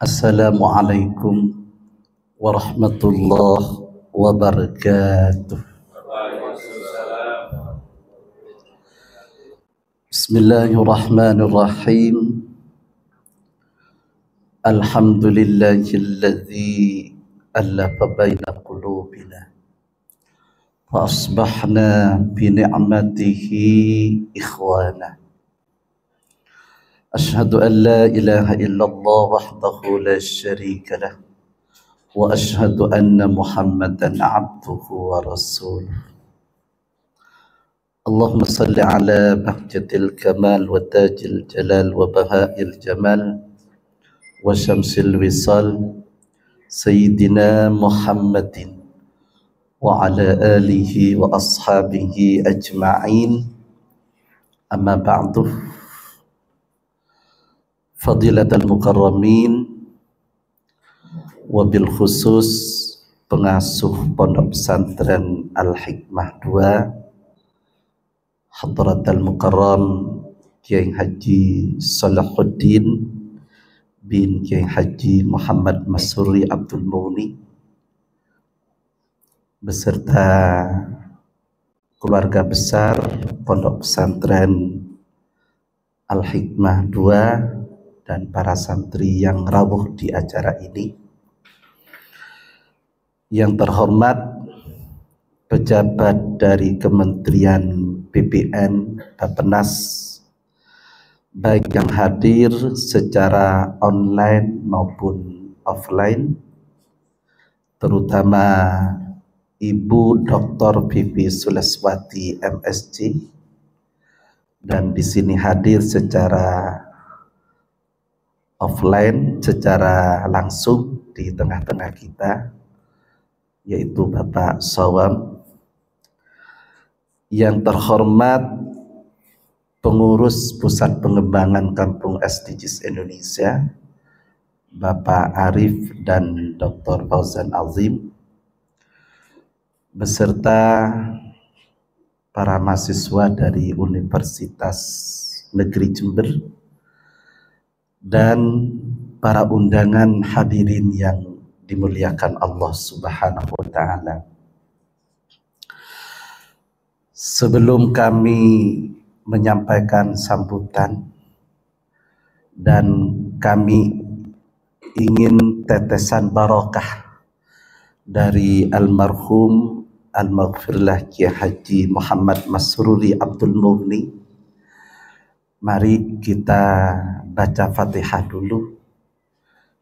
Assalamualaikum warahmatullahi wabarakatuh. Bismillahirrahmanirrahim. Alhamdulillahilladzi allafa baina qulubina fa asbahna bi ni'matihi ikhwana. Ashhadu an la ilaha illallah wahdahu la syarika lah wa ashhadu anna Muhammadan abduhu wa rasuluh. Allahumma salli ala bahjatil kamal wa tajil jalal wa bahail jamal wa syamsil wisal sayyidina Muhammadin wa ala alihi wa ashabihi ajma'in. Amma ba'du. Fadilatul mukarramin, wabil khusus pengasuh Pondok Pesantren Al-Hikmah 2, Hadratul Mukarram Kiai Haji Salahuddin bin Kiai Haji Muhammad Masuri Abdul Muni beserta keluarga besar Pondok Pesantren Al-Hikmah 2 dan para santri yang rawuh di acara ini. Yang terhormat pejabat dari Kementerian BPN Bappenas, baik yang hadir secara online maupun offline, terutama Ibu Dr. Vivi Suleswati MSc, dan di sini hadir secara offline, secara langsung di tengah-tengah kita, yaitu Bapak Sawam. Yang terhormat pengurus Pusat Pengembangan Kampung SDGs Indonesia, Bapak Arif dan Dr. Fauzan Azim, beserta para mahasiswa dari Universitas Negeri Jember, dan para undangan hadirin yang dimuliakan Allah Subhanahu wa ta'ala. Sebelum kami menyampaikan sambutan dan kami ingin tetesan barokah dari almarhum al-maghfirlah Kiai Haji Muhammad Masruri Abdul Muni, mari kita baca Fatihah dulu.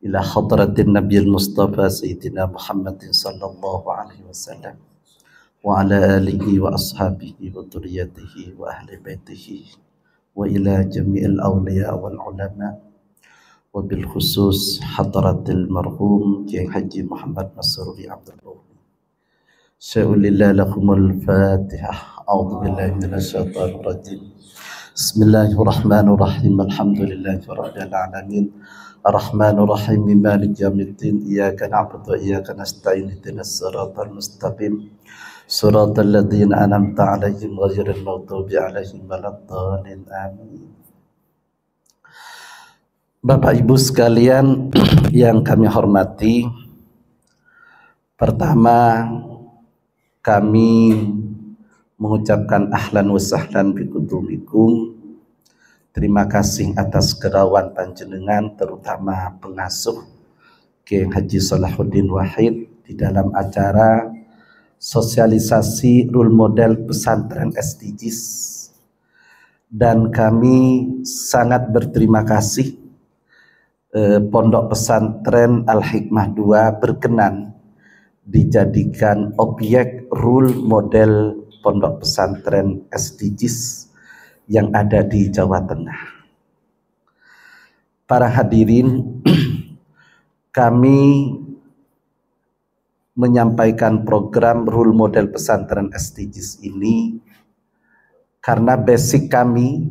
Ila hadratin Nabiyil Mustafa Sayyidina Muhammadin sallallahu alaihi wasallam wa ala alihi wa ashabihi wa dhurriyyatihi wa ahli baitihi wa ila jami'il awliya wal ulama wa bil khusus hadratil marhum Kiai Haji Muhammad Masruri Abdul Muni. Sya'ulillah lakumul Fatihah. A'udzu billahi minasy syaithanir rajim. Bismillahirrahmanirrahim. Alhamdulillahirabbil alamin. Arrahmanir rahim. Maliki yaumiddin. Iyyaka na'budu wa iyyaka nasta'in. Ihdinas siratal mustaqim. Siratal ladzina an'amta 'alaihim ghairil maghdubi 'alaihim waladdallin. Amin. Bapak Ibu sekalian yang kami hormati, pertama kami mengucapkan ahlan wa sahlan bikudumikum. Terima kasih atas kerawan panjenengan, terutama pengasuh Kiai Haji Salahuddin Wahid di dalam acara sosialisasi role model pesantren SDGs. Dan kami sangat berterima kasih Pondok Pesantren Al-Hikmah 2 berkenan dijadikan objek role model Pondok Pesantren SDGs yang ada di Jawa Tengah. Para hadirin, kami menyampaikan program role model pesantren SDGs ini karena basic kami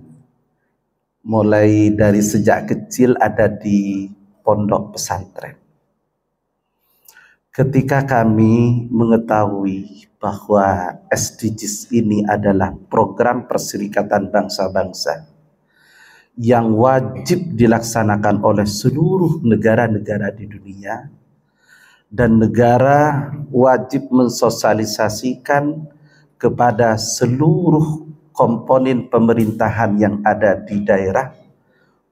mulai dari sejak kecil ada di pondok pesantren. Ketika kami mengetahui bahwa SDGs ini adalah program Perserikatan Bangsa-Bangsa yang wajib dilaksanakan oleh seluruh negara-negara di dunia, dan negara wajib mensosialisasikan kepada seluruh komponen pemerintahan yang ada di daerah,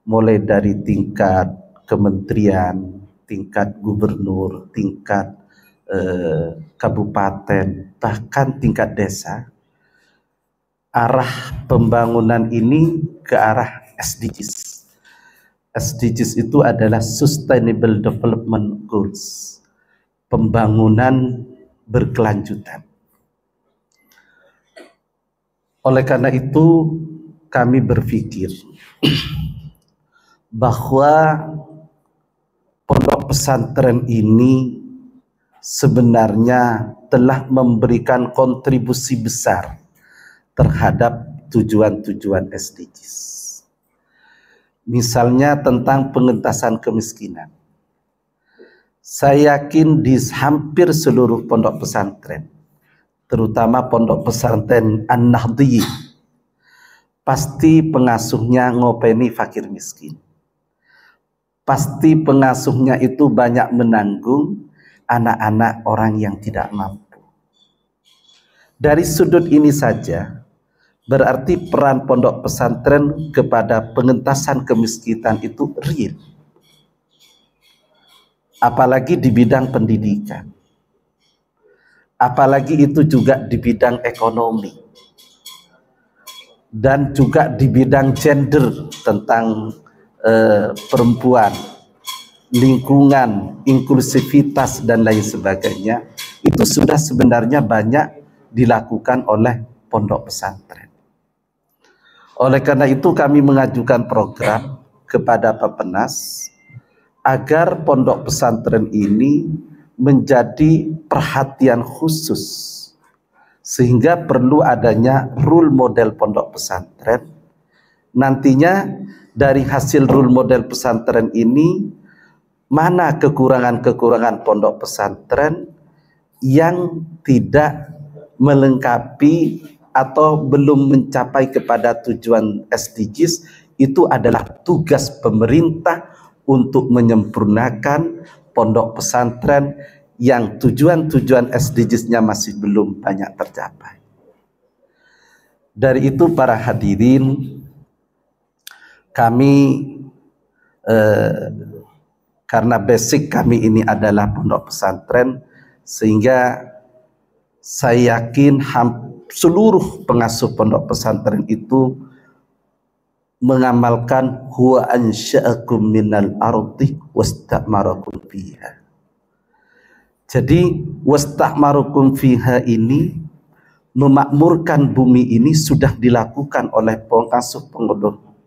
mulai dari tingkat kementerian, tingkat gubernur, tingkat kabupaten, bahkan tingkat desa. Arah pembangunan ini ke arah SDGs. SDGs itu adalah Sustainable Development Goals, pembangunan berkelanjutan. Oleh karena itu kami berpikir bahwa pondok pesantren ini sebenarnya telah memberikan kontribusi besar terhadap tujuan-tujuan SDGs. Misalnya tentang pengentasan kemiskinan. Saya yakin di hampir seluruh pondok pesantren, terutama pondok pesantren An-Nahdiyyin, pasti pengasuhnya ngopeni fakir miskin. Pasti pengasuhnya itu banyak menanggung anak-anak orang yang tidak mampu. Dari sudut ini saja, berarti peran pondok pesantren kepada pengentasan kemiskinan itu real. Apalagi di bidang pendidikan. Apalagi itu juga di bidang ekonomi. Dan juga di bidang gender, tentang perempuan, lingkungan, inklusivitas dan lain sebagainya. Itu sudah sebenarnya banyak dilakukan oleh pondok pesantren. Oleh karena itu kami mengajukan program kepada Bappenas agar pondok pesantren ini menjadi perhatian khusus, sehingga perlu adanya role model pondok pesantren. Nantinya dari hasil role model pesantren ini, mana kekurangan-kekurangan pondok pesantren yang tidak melengkapi atau belum mencapai kepada tujuan SDGs, itu adalah tugas pemerintah untuk menyempurnakan pondok pesantren yang tujuan-tujuan SDGs-nya masih belum banyak tercapai. Dari itu para hadirin, kami karena basic kami ini adalah pondok pesantren, sehingga saya yakin seluruh pengasuh pondok pesantren itu mengamalkan huwa ansya'akum minal ardi wastamarakum fiha. Jadi wastamarakum fiha ini, memakmurkan bumi ini, sudah dilakukan oleh pengasuh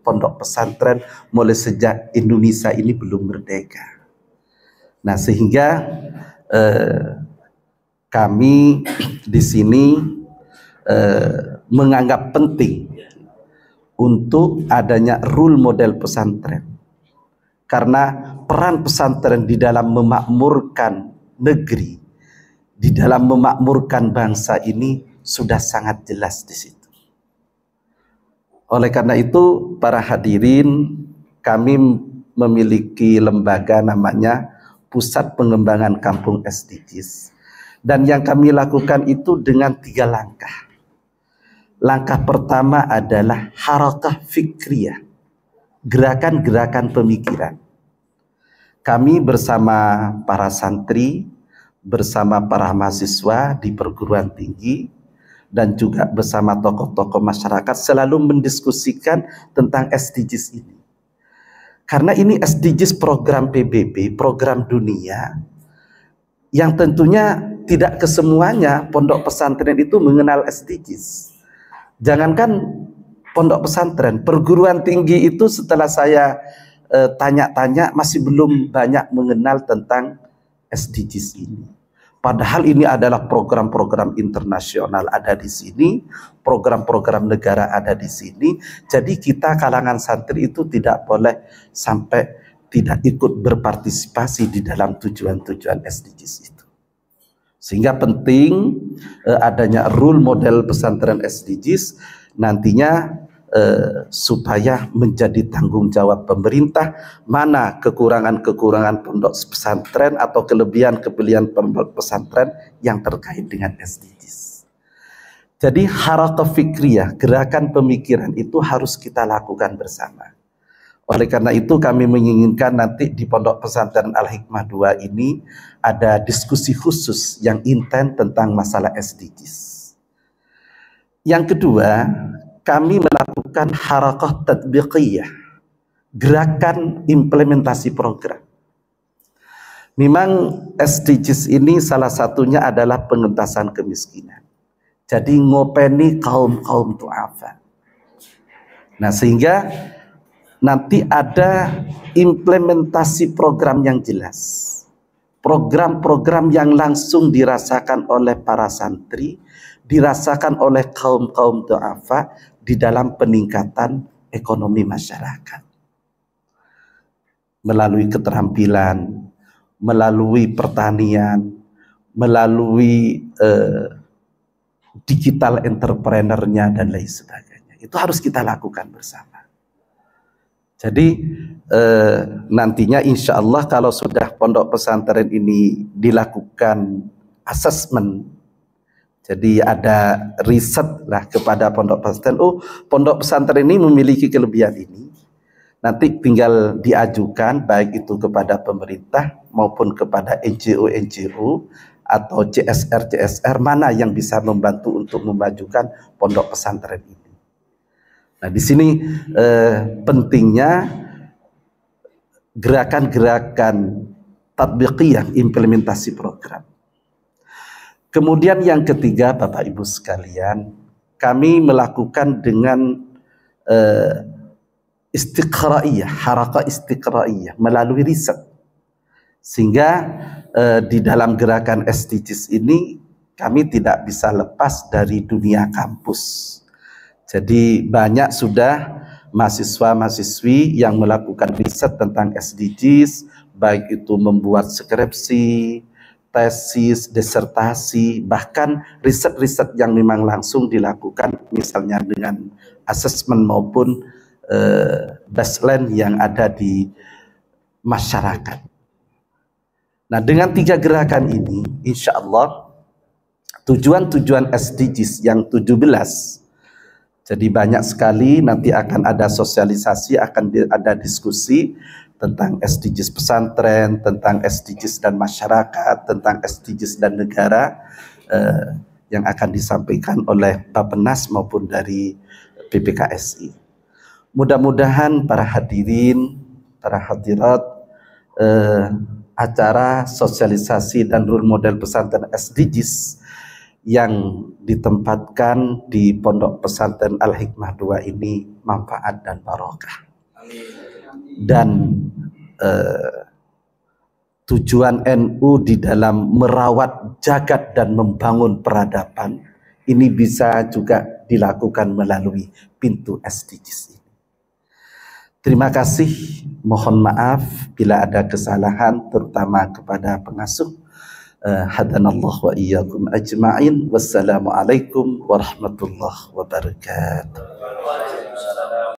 pondok pesantren mulai sejak Indonesia ini belum merdeka. Nah, sehingga kami di sini menganggap penting untuk adanya role model pesantren, karena peran pesantren di dalam memakmurkan negeri, di dalam memakmurkan bangsa ini sudah sangat jelas di situ. Oleh karena itu para hadirin, kami memiliki lembaga namanya Pusat Pengembangan Kampung SDGs. Dan yang kami lakukan itu dengan 3 langkah. Langkah pertama adalah harakah fikriyah, gerakan-gerakan pemikiran. Kami bersama para santri, bersama para mahasiswa di perguruan tinggi, dan juga bersama tokoh-tokoh masyarakat selalu mendiskusikan tentang SDGs ini. Karena ini SDGs program PBB, program dunia, yang tentunya tidak kesemuanya pondok pesantren itu mengenal SDGs. Jangankan pondok pesantren, perguruan tinggi itu setelah saya tanya-tanya masih belum banyak mengenal tentang SDGs ini. Padahal ini adalah program-program internasional ada di sini, program-program negara ada di sini. Jadi kita kalangan santri itu tidak boleh sampai tidak ikut berpartisipasi di dalam tujuan-tujuan SDGs itu. Sehingga penting adanya role model pesantren SDGs. Nantinya supaya menjadi tanggung jawab pemerintah mana kekurangan-kekurangan pondok pesantren atau kelebihan-kelebihan pondok pesantren yang terkait dengan SDGs. Jadi harakah fikriyah, gerakan pemikiran itu harus kita lakukan bersama. Oleh karena itu kami menginginkan nanti di Pondok Pesantren Al-Hikmah 2 ini ada diskusi khusus yang intens tentang masalah SDGs. Yang kedua, kami melakukan harakah tatbiqiyah, gerakan implementasi program. Memang SDGs ini salah satunya adalah pengentasan kemiskinan. Jadi ngopeni kaum-kaum du'afa. Nah, sehingga nanti ada implementasi program yang jelas. Program-program yang langsung dirasakan oleh para santri, dirasakan oleh kaum-kaum du'afa di dalam peningkatan ekonomi masyarakat. Melalui keterampilan, melalui pertanian, melalui digital entrepreneur-nya dan lain sebagainya. Itu harus kita lakukan bersama. Jadi nantinya insya Allah kalau sudah pondok pesantren ini dilakukan assessment, jadi ada riset lah kepada pondok pesantren, oh pondok pesantren ini memiliki kelebihan ini, nanti tinggal diajukan baik itu kepada pemerintah maupun kepada NGO-NGO atau CSR-CSR mana yang bisa membantu untuk memajukan pondok pesantren ini. Nah, di sini pentingnya gerakan-gerakan tatbiqiyah, implementasi program. Kemudian yang ketiga, Bapak Ibu sekalian, kami melakukan dengan istiqraiyah, harakah istiqraiyah melalui riset. Sehingga di dalam gerakan SDGs ini kami tidak bisa lepas dari dunia kampus. Jadi banyak sudah mahasiswa-mahasiswi yang melakukan riset tentang SDGs, baik itu membuat skripsi, tesis, disertasi, bahkan riset-riset yang memang langsung dilakukan misalnya dengan asesmen maupun baseline yang ada di masyarakat. Nah, dengan 3 gerakan ini, insya Allah tujuan-tujuan SDGs yang 17, jadi banyak sekali nanti akan ada sosialisasi, akan ada diskusi tentang SDGs pesantren, tentang SDGs dan masyarakat, tentang SDGs dan negara yang akan disampaikan oleh Bappenas maupun dari PPKSI. Mudah-mudahan para hadirin, para hadirat, acara sosialisasi dan role model pesantren SDGs yang ditempatkan di Pondok Pesantren Al-Hikmah 2 ini manfaat dan barokah. Dan tujuan NU di dalam merawat jagat dan membangun peradaban ini bisa juga dilakukan melalui pintu SDGs ini. Terima kasih, mohon maaf bila ada kesalahan terutama kepada pengasuh. Hadanallahu wa iyyakum ajma'in. Wassalamualaikum warahmatullahi wabarakatuh.